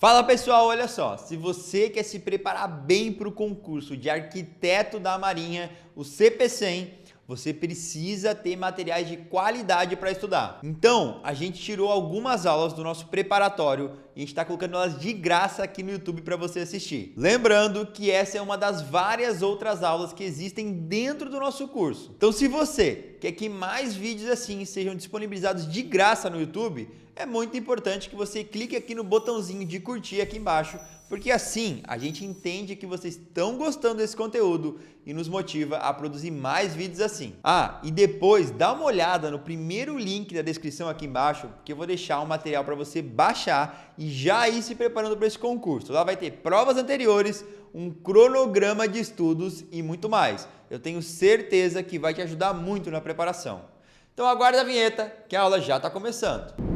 Fala pessoal, olha só, se você quer se preparar bem para o concurso de arquiteto da Marinha, o CP100, você precisa ter materiais de qualidade para estudar. Então, a gente tirou algumas aulas do nosso preparatório e a gente está colocando elas de graça aqui no YouTube para você assistir. Lembrando que essa é uma das várias outras aulas que existem dentro do nosso curso. Então, se você quer que mais vídeos assim sejam disponibilizados de graça no YouTube, é muito importante que você clique aqui no botãozinho de curtir aqui embaixo, porque assim a gente entende que vocês estão gostando desse conteúdo e nos motiva a produzir mais vídeos assim. E depois dá uma olhada no primeiro link da descrição aqui embaixo, porque eu vou deixar um material para você baixar e já ir se preparando para esse concurso. Lá vai ter provas anteriores, um cronograma de estudos e muito mais. Eu tenho certeza que vai te ajudar muito na preparação. Então aguarda a vinheta, que a aula já está começando.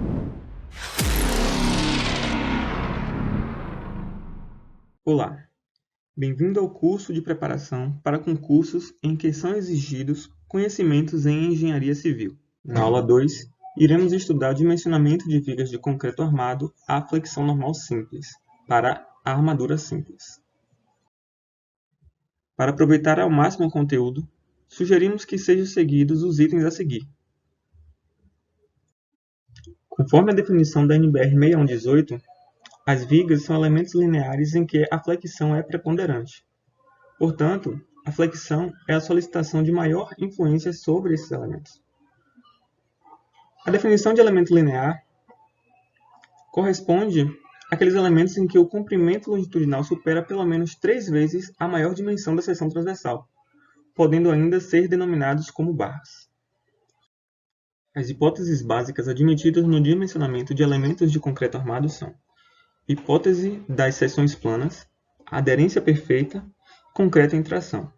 Olá, bem-vindo ao curso de preparação para concursos em que são exigidos conhecimentos em engenharia civil. Na aula 2, iremos estudar o dimensionamento de vigas de concreto armado à flexão normal simples, para a armadura simples. Para aproveitar ao máximo o conteúdo, sugerimos que sejam seguidos os itens a seguir. Conforme a definição da NBR 6118, as vigas são elementos lineares em que a flexão é preponderante. Portanto, a flexão é a solicitação de maior influência sobre esses elementos. A definição de elemento linear corresponde àqueles elementos em que o comprimento longitudinal supera pelo menos 3 vezes a maior dimensão da seção transversal, podendo ainda ser denominados como barras. As hipóteses básicas admitidas no dimensionamento de elementos de concreto armado são: hipótese das seções planas, aderência perfeita, concreto em tração.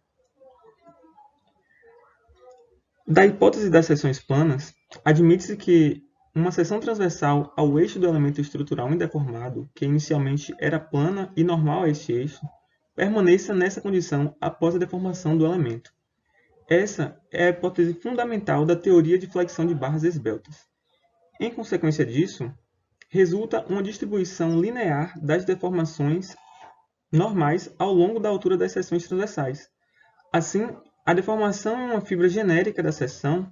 Da hipótese das seções planas, admite-se que uma seção transversal ao eixo do elemento estrutural indeformado, que inicialmente era plana e normal a este eixo, permaneça nessa condição após a deformação do elemento. Essa é a hipótese fundamental da teoria de flexão de barras esbeltas. Em consequência disso, resulta uma distribuição linear das deformações normais ao longo da altura das seções transversais. Assim, a deformação em uma fibra genérica da seção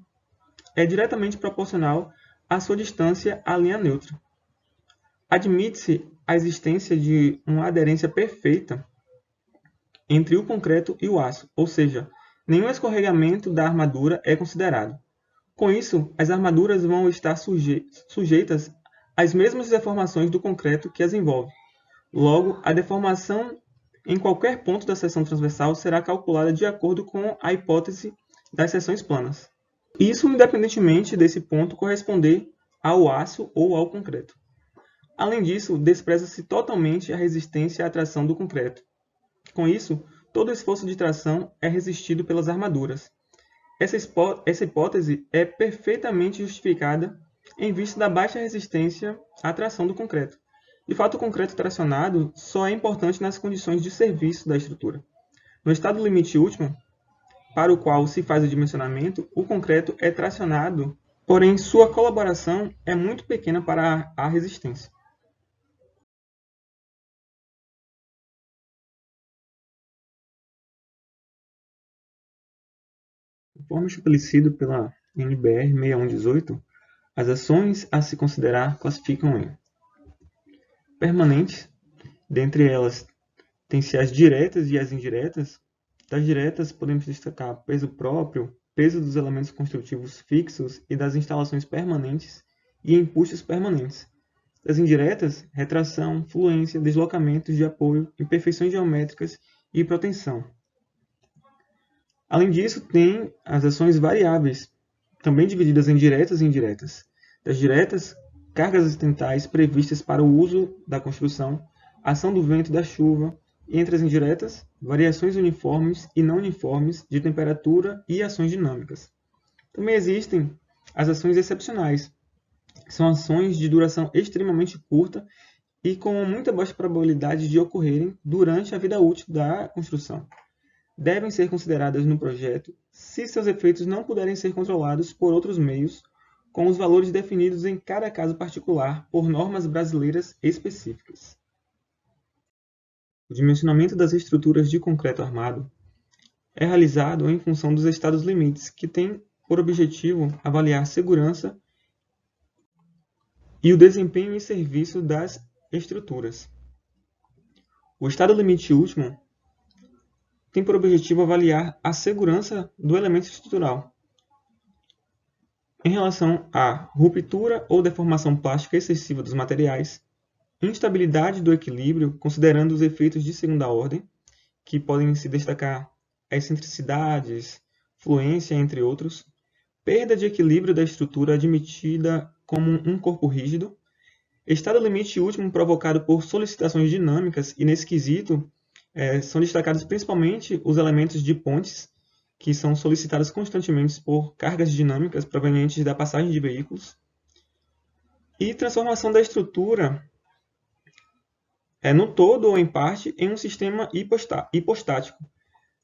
é diretamente proporcional à sua distância à linha neutra. Admite-se a existência de uma aderência perfeita entre o concreto e o aço, ou seja, nenhum escorregamento da armadura é considerado. Com isso, as armaduras vão estar sujeitas às mesmas deformações do concreto que as envolve. Logo, a deformação em qualquer ponto da seção transversal será calculada de acordo com a hipótese das seções planas. Isso independentemente desse ponto corresponder ao aço ou ao concreto. Além disso, despreza-se totalmente a resistência à tração do concreto. Com isso, todo esforço de tração é resistido pelas armaduras. Essa hipótese é perfeitamente justificada em vista da baixa resistência à tração do concreto. De fato, o concreto tracionado só é importante nas condições de serviço da estrutura. No estado limite último, para o qual se faz o dimensionamento, o concreto é tracionado, porém sua colaboração é muito pequena para a resistência. Conforme estabelecido pela NBR 6118, as ações a se considerar classificam em permanentes, dentre elas tem-se as diretas e as indiretas. Das diretas podemos destacar peso próprio, peso dos elementos construtivos fixos e das instalações permanentes e empuxos permanentes. Das indiretas, retração, fluência, deslocamentos de apoio, imperfeições geométricas e proteção. Além disso, tem as ações variáveis, também divididas em diretas e indiretas. Das diretas, cargas acidentais previstas para o uso da construção, ação do vento e da chuva, e entre as indiretas, variações uniformes e não uniformes de temperatura e ações dinâmicas. Também existem as ações excepcionais. São ações de duração extremamente curta e com muita baixa probabilidade de ocorrerem durante a vida útil da construção. Devem ser consideradas no projeto se seus efeitos não puderem ser controlados por outros meios, com os valores definidos em cada caso particular por normas brasileiras específicas. O dimensionamento das estruturas de concreto armado é realizado em função dos estados limites, que tem por objetivo avaliar a segurança e o desempenho em serviço das estruturas. O estado limite último tem por objetivo avaliar a segurança do elemento estrutural em relação à ruptura ou deformação plástica excessiva dos materiais, instabilidade do equilíbrio, considerando os efeitos de segunda ordem, que podem se destacar excentricidades, fluência, entre outros, perda de equilíbrio da estrutura admitida como um corpo rígido, estado limite último provocado por solicitações dinâmicas, e nesse quesito são destacados principalmente os elementos de pontes, que são solicitados constantemente por cargas dinâmicas provenientes da passagem de veículos, e transformação da estrutura no todo ou em parte em um sistema hipostático.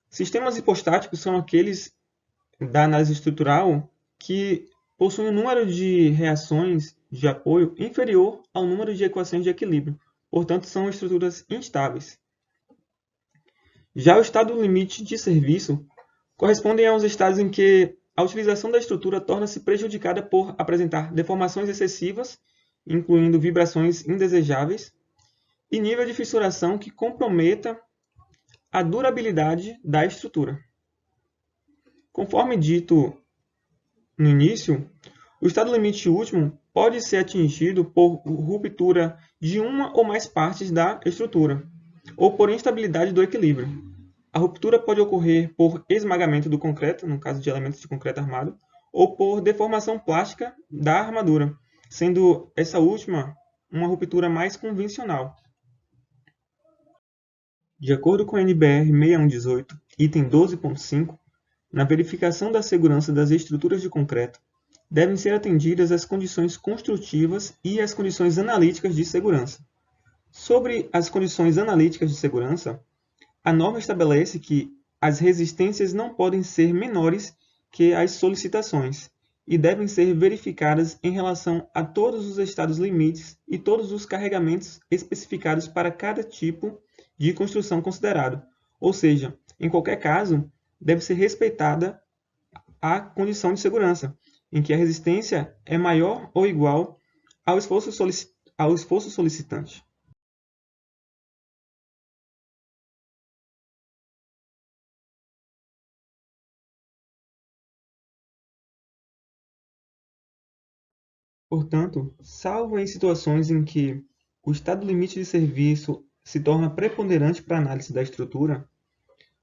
Sistemas hipostáticos são aqueles da análise estrutural que possuem um número de reações de apoio inferior ao número de equações de equilíbrio, portanto são estruturas instáveis. Já o estado limite de serviço corresponde aos estados em que a utilização da estrutura torna-se prejudicada por apresentar deformações excessivas, incluindo vibrações indesejáveis, e nível de fissuração que comprometa a durabilidade da estrutura. Conforme dito no início, o estado limite último pode ser atingido por ruptura de uma ou mais partes da estrutura, ou por instabilidade do equilíbrio. A ruptura pode ocorrer por esmagamento do concreto, no caso de elementos de concreto armado, ou por deformação plástica da armadura, sendo essa última uma ruptura mais convencional. De acordo com a NBR 6118, item 12.5, na verificação da segurança das estruturas de concreto, devem ser atendidas as condições construtivas e as condições analíticas de segurança. Sobre as condições analíticas de segurança, a norma estabelece que as resistências não podem ser menores que as solicitações e devem ser verificadas em relação a todos os estados limites e todos os carregamentos especificados para cada tipo de construção considerado, ou seja, em qualquer caso, deve ser respeitada a condição de segurança, em que a resistência é maior ou igual ao esforço solicitante. Portanto, salvo em situações em que o estado limite de serviço se torna preponderante para a análise da estrutura,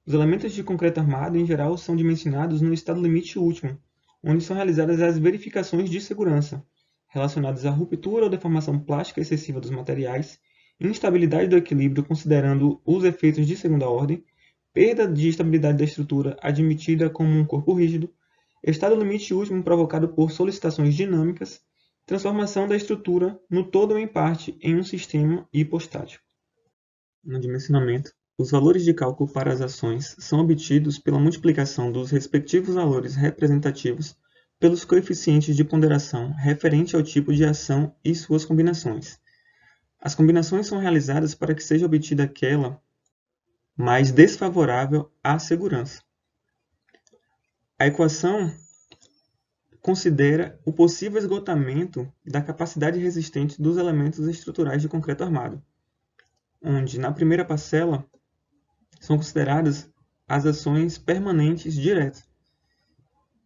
os elementos de concreto armado, em geral, são dimensionados no estado limite último, onde são realizadas as verificações de segurança, relacionadas à ruptura ou deformação plástica excessiva dos materiais, instabilidade do equilíbrio considerando os efeitos de segunda ordem, perda de estabilidade da estrutura admitida como um corpo rígido, estado limite último provocado por solicitações dinâmicas, transformação da estrutura no todo ou em parte em um sistema hipostático. No dimensionamento, os valores de cálculo para as ações são obtidos pela multiplicação dos respectivos valores representativos pelos coeficientes de ponderação referente ao tipo de ação e suas combinações. As combinações são realizadas para que seja obtida aquela mais desfavorável à segurança. A equação considera o possível esgotamento da capacidade resistente dos elementos estruturais de concreto armado, onde, na primeira parcela, são consideradas as ações permanentes diretas.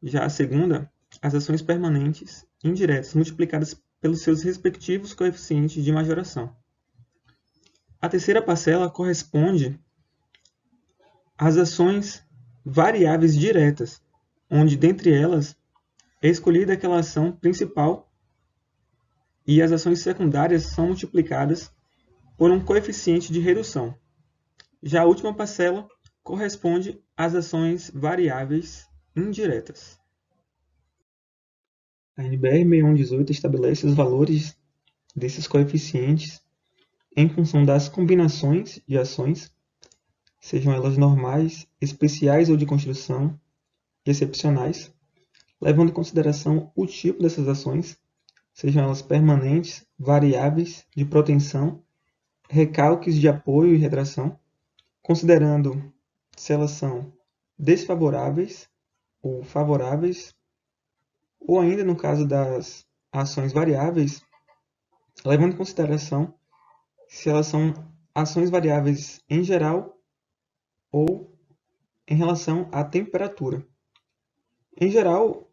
Já a segunda, as ações permanentes indiretas, multiplicadas pelos seus respectivos coeficientes de majoração. A terceira parcela corresponde às ações variáveis diretas, onde, dentre elas, é escolhida aquela ação principal e as ações secundárias são multiplicadas por um coeficiente de redução. Já a última parcela corresponde às ações variáveis indiretas. A NBR 6118 estabelece os valores desses coeficientes em função das combinações de ações, sejam elas normais, especiais ou de construção, e excepcionais, levando em consideração o tipo dessas ações, sejam elas permanentes, variáveis, de proteção, recalques de apoio e retração, considerando se elas são desfavoráveis ou favoráveis, ou ainda no caso das ações variáveis, levando em consideração se elas são ações variáveis em geral ou em relação à temperatura. Em geral,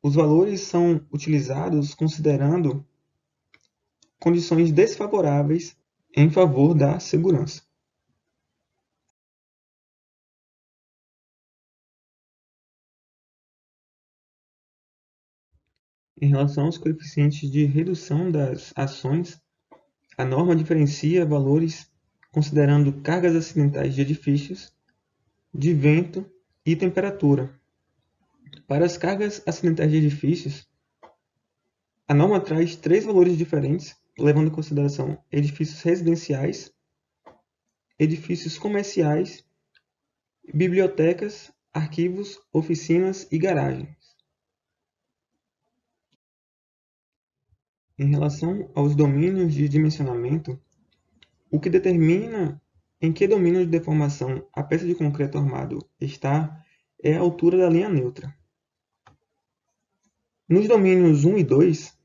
os valores são utilizados considerando condições desfavoráveis em favor da segurança. Em relação aos coeficientes de redução das ações, a norma diferencia valores considerando cargas acidentais de edifícios, de vento e temperatura. Para as cargas acidentais de edifícios, a norma traz 3 valores diferentes, levando em consideração edifícios residenciais, edifícios comerciais, bibliotecas, arquivos, oficinas e garagens. Em relação aos domínios de dimensionamento, o que determina em que domínio de deformação a peça de concreto armado está é a altura da linha neutra. Nos domínios 1 e 2,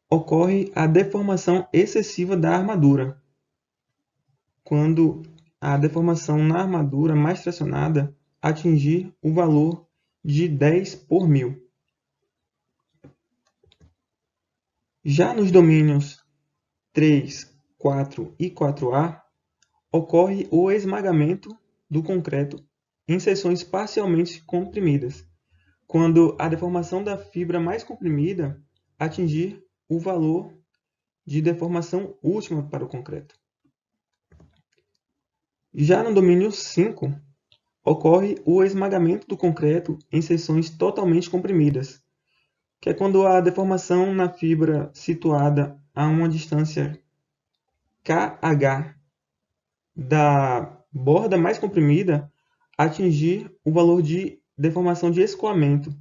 ocorre a deformação excessiva da armadura, quando a deformação na armadura mais tracionada atingir o valor de 10 por 1000. Já nos domínios 3, 4 e 4A, ocorre o esmagamento do concreto em seções parcialmente comprimidas, quando a deformação da fibra mais comprimida atingir o valor de deformação última para o concreto. Já no domínio 5, ocorre o esmagamento do concreto em seções totalmente comprimidas, que é quando a deformação na fibra situada a uma distância kH da borda mais comprimida atingir o valor de deformação de escoamento,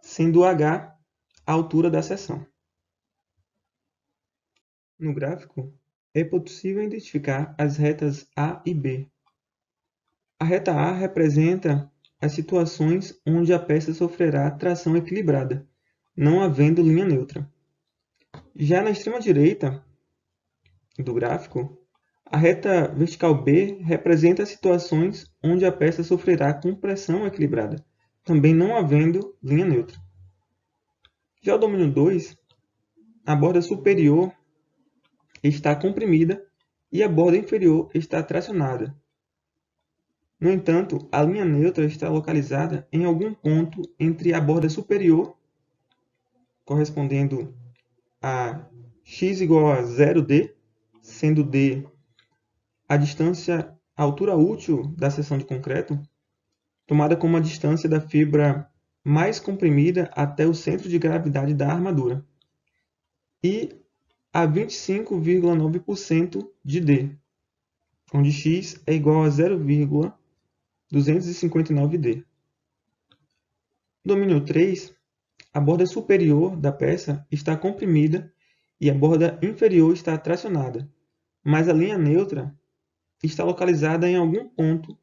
sendo h a altura da seção. No gráfico, é possível identificar as retas A e B. A reta A representa as situações onde a peça sofrerá tração equilibrada, não havendo linha neutra. Já na extrema direita do gráfico, a reta vertical B representa as situações onde a peça sofrerá compressão equilibrada, também não havendo linha neutra. Já o domínio 2, a borda superior está comprimida e a borda inferior está tracionada. No entanto, a linha neutra está localizada em algum ponto entre a borda superior, correspondendo a x igual a 0D, sendo D a distância, a altura útil da seção de concreto, tomada como a distância da fibra mais comprimida até o centro de gravidade da armadura, e a 25,9% de D, onde x é igual a 0,259D. Domínio 3, a borda superior da peça está comprimida e a borda inferior está tracionada, mas a linha neutra está localizada em algum ponto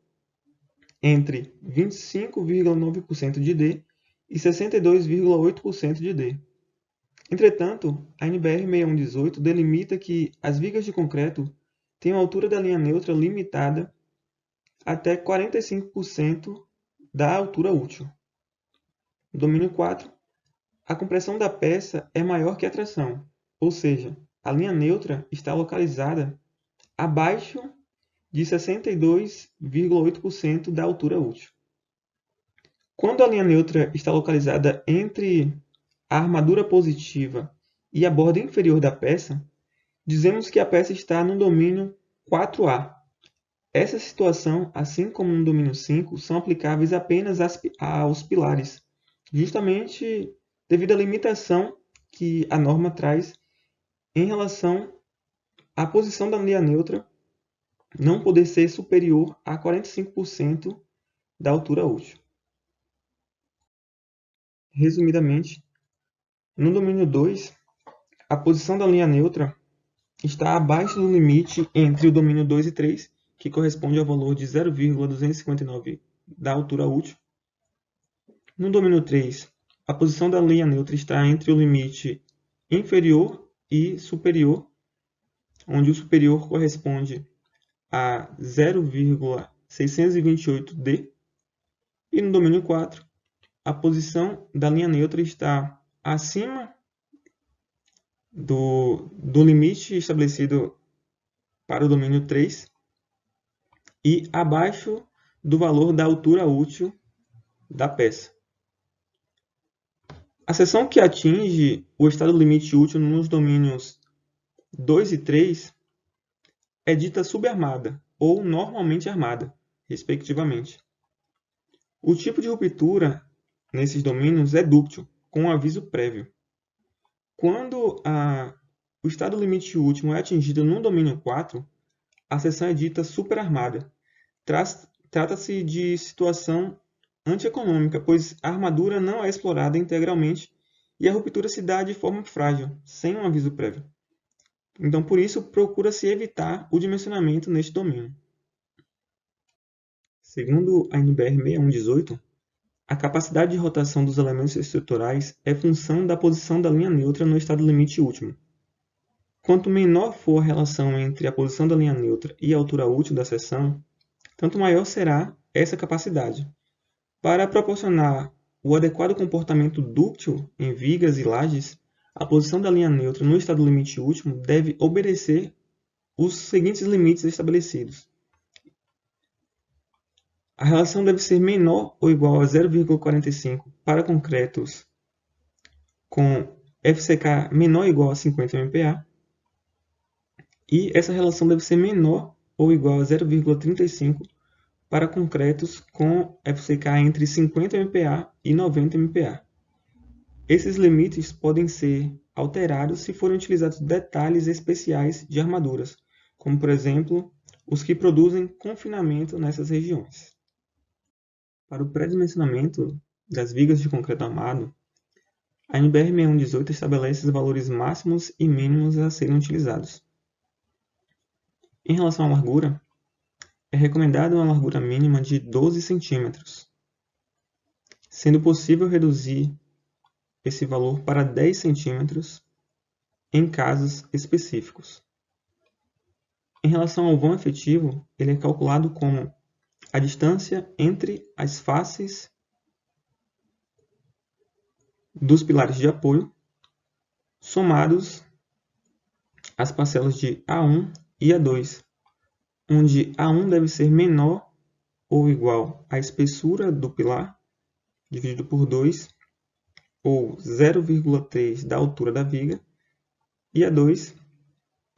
entre 25,9% de D e 62,8% de D. Entretanto, a NBR 6118 delimita que as vigas de concreto têm a altura da linha neutra limitada até 45% da altura útil. No domínio 4, a compressão da peça é maior que a tração, ou seja, a linha neutra está localizada abaixo de 62,8% da altura útil. Quando a linha neutra está localizada entre a armadura positiva e a borda inferior da peça, dizemos que a peça está no domínio 4A. Essa situação, assim como no domínio 5, são aplicáveis apenas aos pilares, justamente devido à limitação que a norma traz em relação à posição da linha neutra não poder ser superior a 45% da altura útil. Resumidamente, no domínio 2, a posição da linha neutra está abaixo do limite entre o domínio 2 e 3, que corresponde ao valor de 0,259 da altura útil. No domínio 3, a posição da linha neutra está entre o limite inferior e superior, onde o superior corresponde a 0,628D. E no domínio 4, a posição da linha neutra está acima do limite estabelecido para o domínio 3 e abaixo do valor da altura útil da peça. A seção que atinge o estado limite útil nos domínios 2 e 3 é dita subarmada ou normalmente armada, respectivamente. O tipo de ruptura nesses domínios é dúctil, com aviso prévio. Quando o estado limite último é atingido no domínio 4, a seção é dita superarmada. Trata-se de situação antieconômica, pois a armadura não é explorada integralmente e a ruptura se dá de forma frágil, sem um aviso prévio. Então, por isso, procura-se evitar o dimensionamento neste domínio. Segundo a NBR 6118, a capacidade de rotação dos elementos estruturais é função da posição da linha neutra no estado limite último. Quanto menor for a relação entre a posição da linha neutra e a altura útil da seção, tanto maior será essa capacidade. Para proporcionar o adequado comportamento dúctil em vigas e lajes, a posição da linha neutra no estado limite último deve obedecer os seguintes limites estabelecidos. A relação deve ser menor ou igual a 0,45 para concretos com FCK menor ou igual a 50 MPa, e essa relação deve ser menor ou igual a 0,35 para concretos com FCK entre 50 MPa e 90 MPa. Esses limites podem ser alterados se forem utilizados detalhes especiais de armaduras, como, por exemplo, os que produzem confinamento nessas regiões. Para o pré-dimensionamento das vigas de concreto armado, a NBR 6118 estabelece os valores máximos e mínimos a serem utilizados. Em relação à largura, é recomendada uma largura mínima de 12 cm, sendo possível reduzir esse valor para 10 cm em casos específicos. Em relação ao vão efetivo, ele é calculado como a distância entre as faces dos pilares de apoio, somados as parcelas de A1 e A2, onde A1 deve ser menor ou igual à espessura do pilar, dividido por 2, ou 0,3 da altura da viga, e A2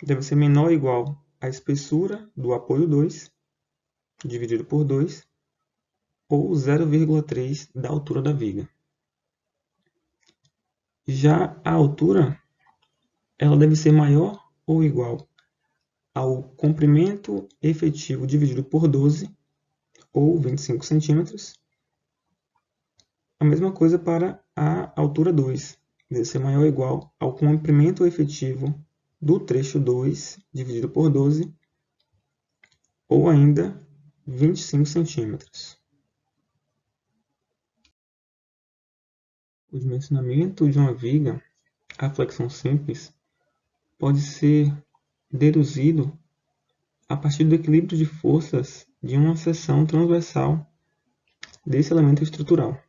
deve ser menor ou igual à espessura do apoio 2, dividido por 2, ou 0,3 da altura da viga. Já a altura, ela deve ser maior ou igual ao comprimento efetivo dividido por 12, ou 25 cm. A mesma coisa para a altura 2, deve ser maior ou igual ao comprimento efetivo do trecho 2 dividido por 12, ou ainda 25 cm. O dimensionamento de uma viga, a flexão simples, pode ser deduzido a partir do equilíbrio de forças de uma seção transversal desse elemento estrutural,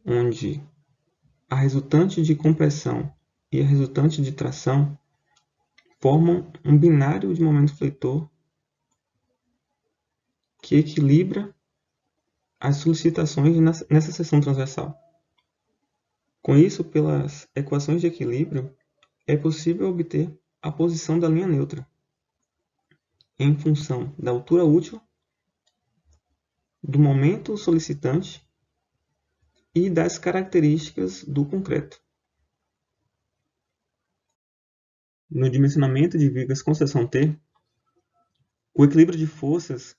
onde a resultante de compressão e a resultante de tração formam um binário de momento fletor que equilibra as solicitações nessa seção transversal. Com isso, pelas equações de equilíbrio, é possível obter a posição da linha neutra em função da altura útil, do momento solicitante e das características do concreto. No dimensionamento de vigas com seção T, o equilíbrio de forças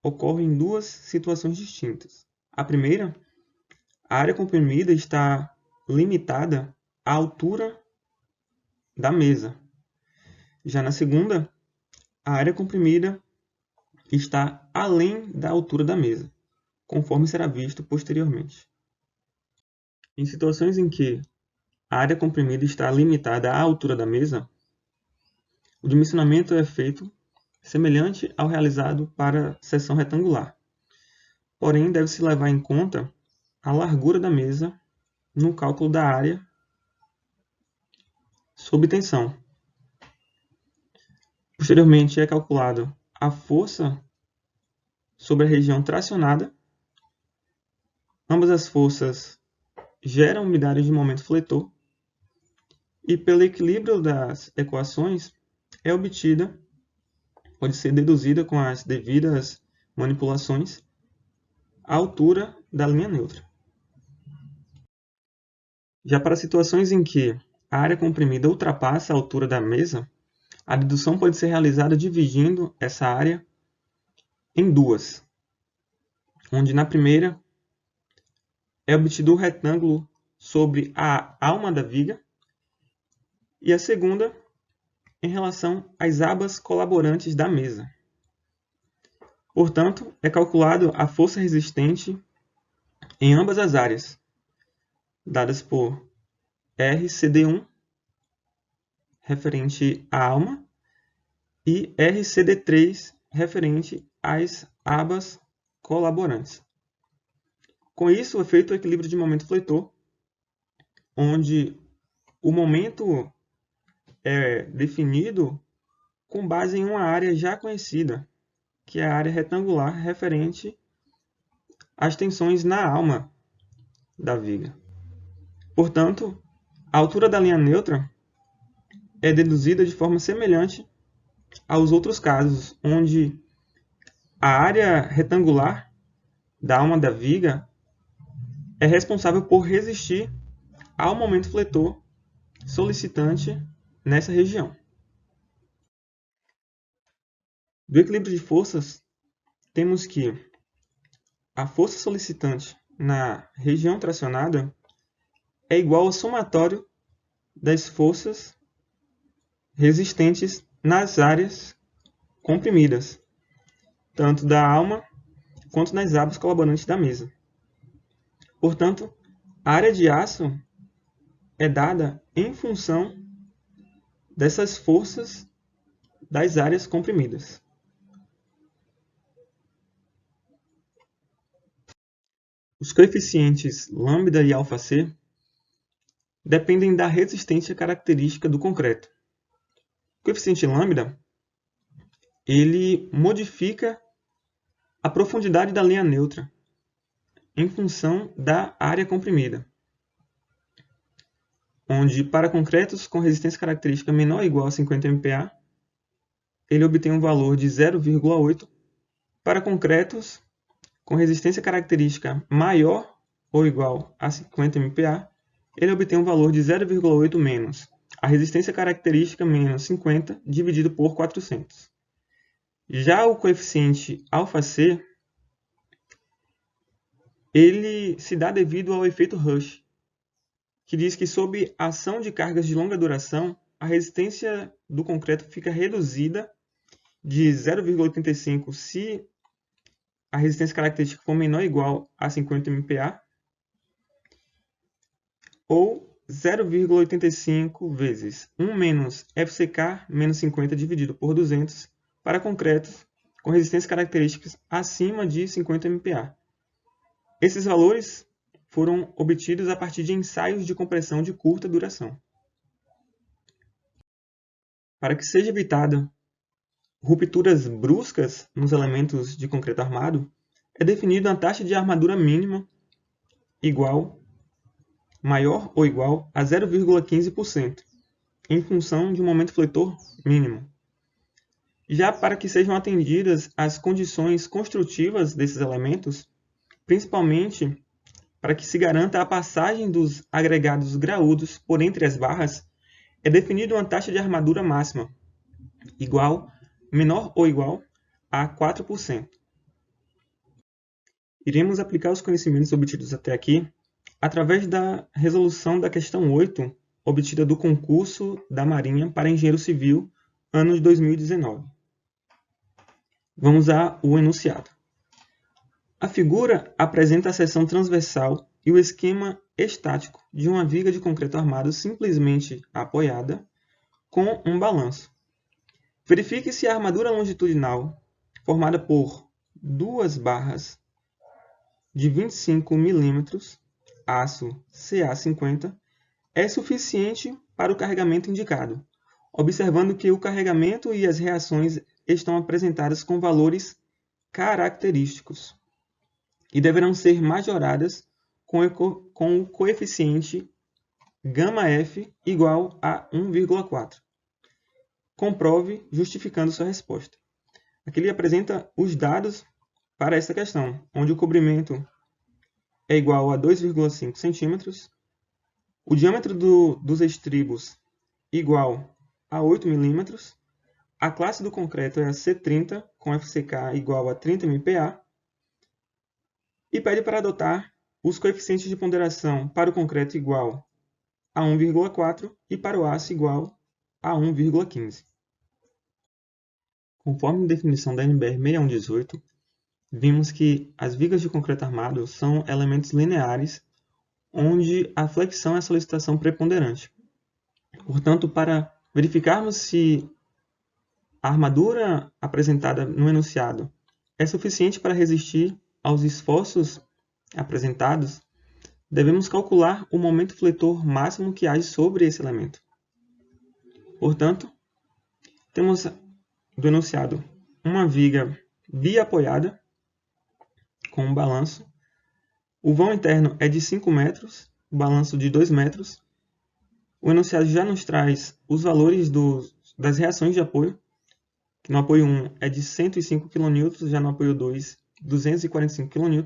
ocorre em duas situações distintas. A primeira, a área comprimida está limitada à altura da mesa, Já na segunda, a área comprimida está além da altura da mesa, conforme será visto posteriormente. Em situações em que a área comprimida está limitada à altura da mesa, o dimensionamento é feito semelhante ao realizado para seção retangular. Porém, deve-se levar em conta a largura da mesa no cálculo da área sob tensão. Posteriormente, é calculado a força sobre a região tracionada. Ambas as forças geram unidades de momento fletor e, pelo equilíbrio das equações, é obtida, pode ser deduzida com as devidas manipulações, a altura da linha neutra. Já para situações em que a área comprimida ultrapassa a altura da mesa, a dedução pode ser realizada dividindo essa área em duas, onde na primeira é obtido o retângulo sobre a alma da viga e a segunda em relação às abas colaborantes da mesa. Portanto, é calculado a força resistente em ambas as áreas, dadas por RCD1, referente à alma, e RCD3, referente às abas colaborantes. Com isso, é feito o equilíbrio de momento fletor, onde o momento é definido com base em uma área já conhecida, que é a área retangular referente às tensões na alma da viga. Portanto, a altura da linha neutra é deduzida de forma semelhante aos outros casos, onde a área retangular da alma da viga é responsável por resistir ao momento fletor solicitante nessa região. Do equilíbrio de forças, temos que a força solicitante na região tracionada é igual ao somatório das forças resistentes nas áreas comprimidas, tanto da alma quanto nas abas colaborantes da mesa. Portanto, a área de aço é dada em função dessas forças das áreas comprimidas. Os coeficientes lambda e alfa-c dependem da resistência característica do concreto. O coeficiente lambda ele modifica a profundidade da linha neutra em função da área comprimida, onde para concretos com resistência característica menor ou igual a 50 MPa, ele obtém um valor de 0,8. Para concretos com resistência característica maior ou igual a 50 MPa, ele obtém um valor de 0,8 menos a resistência característica menos 50 dividido por 400. Já o coeficiente alfa-c, ele se dá devido ao efeito Rush, que diz que sob a ação de cargas de longa duração, a resistência do concreto fica reduzida de 0,85 se a resistência característica for menor ou igual a 50 MPa, ou 0,85 vezes 1 menos FCK menos 50 dividido por 200 para concretos com resistências características acima de 50 MPa. Esses valores foram obtidos a partir de ensaios de compressão de curta duração. Para que seja evitada rupturas bruscas nos elementos de concreto armado, é definida uma taxa de armadura mínima maior ou igual a 0,15%, em função de um momento fletor mínimo. Já para que sejam atendidas as condições construtivas desses elementos, principalmente para que se garanta a passagem dos agregados graúdos por entre as barras, é definida uma taxa de armadura máxima, menor ou igual a 4%. Iremos aplicar os conhecimentos obtidos até aqui através da resolução da questão 8, obtida do concurso da Marinha para engenheiro civil ano de 2019. Vamos ao enunciado. A figura apresenta a seção transversal e o esquema estático de uma viga de concreto armado simplesmente apoiada com um balanço. Verifique se a armadura longitudinal, formada por duas barras de 25 mm, aço CA50, é suficiente para o carregamento indicado, observando que o carregamento e as reações estão apresentadas com valores característicos e deverão ser majoradas com o coeficiente γF igual a 1,4. Comprove justificando sua resposta. Aqui ele apresenta os dados para essa questão, onde o comprimento é igual a 2,5 cm, o diâmetro dos estribos igual a 8 mm, a classe do concreto é a C30, com FCK igual a 30 MPa, e pede para adotar os coeficientes de ponderação para o concreto igual a 1,4 e para o aço igual a 1,15. Conforme a definição da NBR 6118, vimos que as vigas de concreto armado são elementos lineares onde a flexão é a solicitação preponderante. Portanto, para verificarmos se a armadura apresentada no enunciado é suficiente para resistir aos esforços apresentados, devemos calcular o momento fletor máximo que age sobre esse elemento. Portanto, temos do enunciado uma viga biapoiada com um balanço. O vão interno é de 5 metros, o balanço de 2 metros. O enunciado já nos traz os valores das reações de apoio, que no apoio 1 é de 105 kN, já no apoio 2, 245 kN,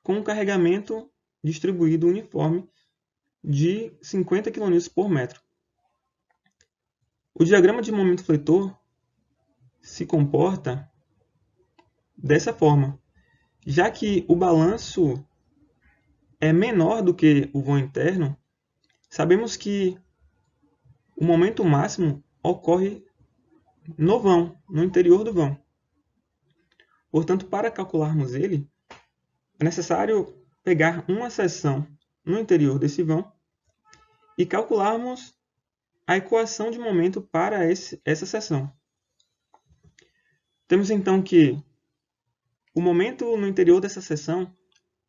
com um carregamento distribuído uniforme de 50 kN por metro. O diagrama de momento fletor se comporta dessa forma, já que o balanço é menor do que o vão interno, sabemos que o momento máximo ocorre no vão, no interior do vão. Portanto, para calcularmos ele, é necessário pegar uma seção no interior desse vão e calcularmos a equação de momento para essa seção. Temos então que o momento no interior dessa seção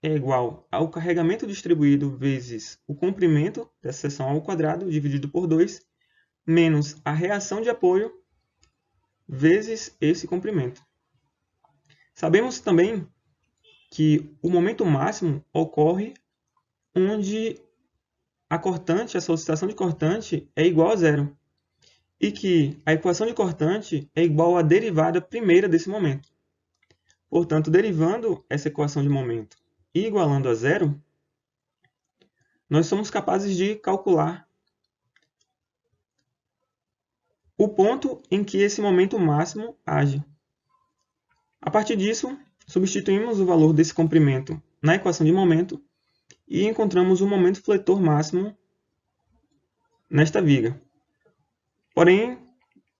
é igual ao carregamento distribuído vezes o comprimento dessa seção ao quadrado, dividido por 2, menos a reação de apoio vezes esse comprimento. Sabemos também que o momento máximo ocorre onde a cortante, a solicitação de cortante é igual a zero, e que a equação de cortante é igual à derivada primeira desse momento. Portanto, derivando essa equação de momento e igualando a zero, nós somos capazes de calcular o ponto em que esse momento máximo age. A partir disso, substituímos o valor desse comprimento na equação de momento e encontramos o momento fletor máximo nesta viga. Porém,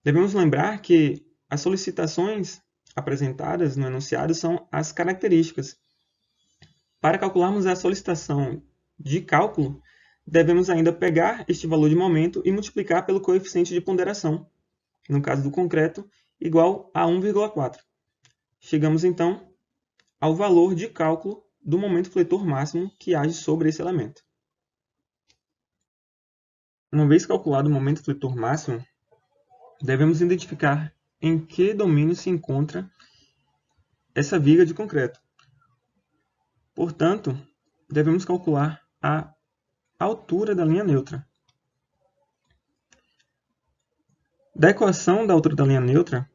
devemos lembrar que as solicitações apresentadas no enunciado são as características. Para calcularmos a solicitação de cálculo, devemos ainda pegar este valor de momento e multiplicar pelo coeficiente de ponderação, no caso do concreto, igual a 1,4. Chegamos, então, ao valor de cálculo do momento fletor máximo que age sobre esse elemento. Uma vez calculado o momento fletor máximo, devemos identificar em que domínio se encontra essa viga de concreto. Portanto, devemos calcular a altura da linha neutra. Da equação da altura da linha neutra,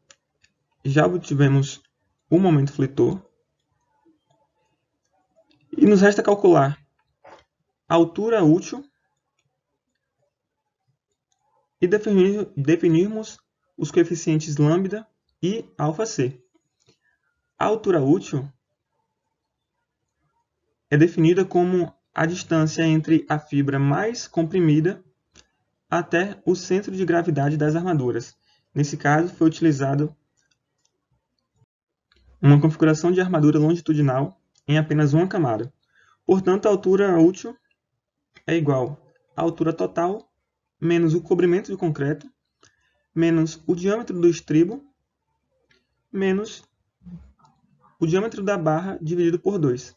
já obtivemos o momento fletor e nos resta calcular a altura útil e definirmos os coeficientes lambda e αc. A altura útil é definida como a distância entre a fibra mais comprimida até o centro de gravidade das armaduras, Nesse caso, foi utilizado uma configuração de armadura longitudinal em apenas uma camada. Portanto, a altura útil é igual à altura total menos o cobrimento de concreto menos o diâmetro do estribo menos o diâmetro da barra dividido por 2,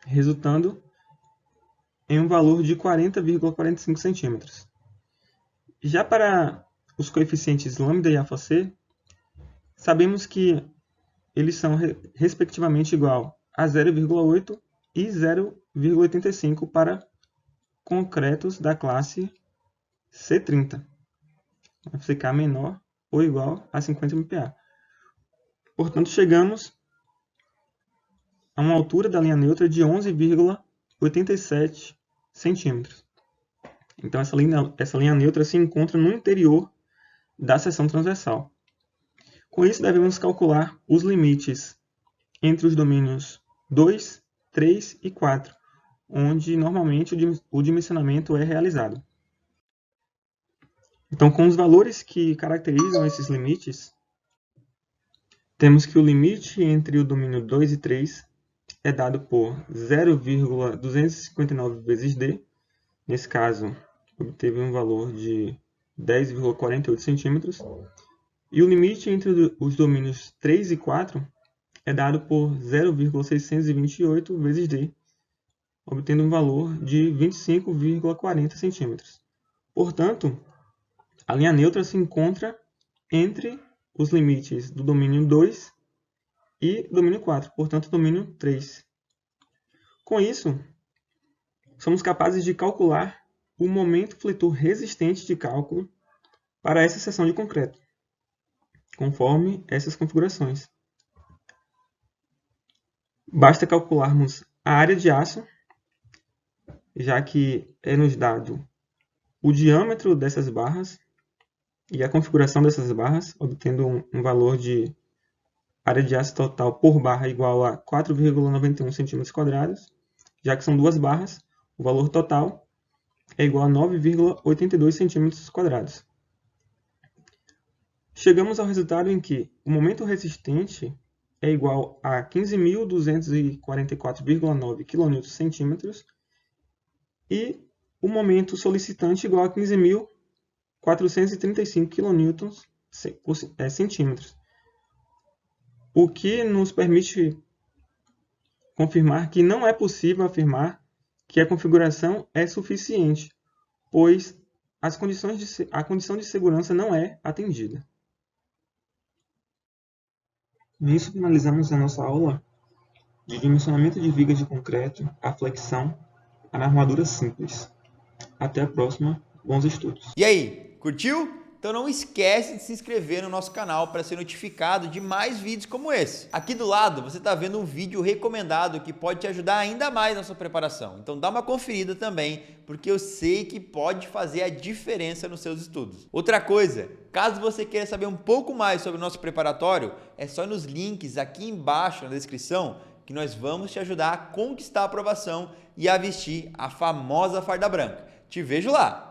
resultando em um valor de 40,45 centímetros. Já para os coeficientes lambda e αc, sabemos que eles são respectivamente igual a 0,8 e 0,85 para concretos da classe C30. Vai ficar menor ou igual a 50 MPa. Portanto, chegamos a uma altura da linha neutra de 11,87 centímetros. Então, essa linha neutra se encontra no interior da seção transversal. Com isso, devemos calcular os limites entre os domínios 2, 3 e 4, onde normalmente o dimensionamento é realizado. Então, com os valores que caracterizam esses limites, temos que o limite entre o domínio 2 e 3 é dado por 0,259 vezes d. Nesse caso, obteve um valor de 10,48 centímetros. E o limite entre os domínios 3 e 4 é dado por 0,628 vezes d, obtendo um valor de 25,40 centímetros. Portanto, a linha neutra se encontra entre os limites do domínio 2 e domínio 4, portanto, domínio 3. Com isso, somos capazes de calcular o momento fletor resistente de cálculo para essa seção de concreto, conforme essas configurações. Basta calcularmos a área de aço, já que é nos dado o diâmetro dessas barras e a configuração dessas barras, obtendo um valor de área de aço total por barra igual a 4,91 cm², já que são duas barras, o valor total é igual a 9,82 cm². Chegamos ao resultado em que o momento resistente é igual a 15.244,9 kNc e o momento solicitante igual a 15.435 kNc, o que nos permite confirmar que não é possível afirmar que a configuração é suficiente, pois a condição de segurança não é atendida. Nisso finalizamos a nossa aula de dimensionamento de vigas de concreto, a flexão, a armadura simples. Até a próxima, bons estudos! E aí, curtiu? Então não esquece de se inscrever no nosso canal para ser notificado de mais vídeos como esse. Aqui do lado você está vendo um vídeo recomendado que pode te ajudar ainda mais na sua preparação. Então dá uma conferida também, porque eu sei que pode fazer a diferença nos seus estudos. Outra coisa, caso você queira saber um pouco mais sobre o nosso preparatório, é só ir nos links aqui embaixo na descrição que nós vamos te ajudar a conquistar a aprovação e a vestir a famosa farda branca. Te vejo lá!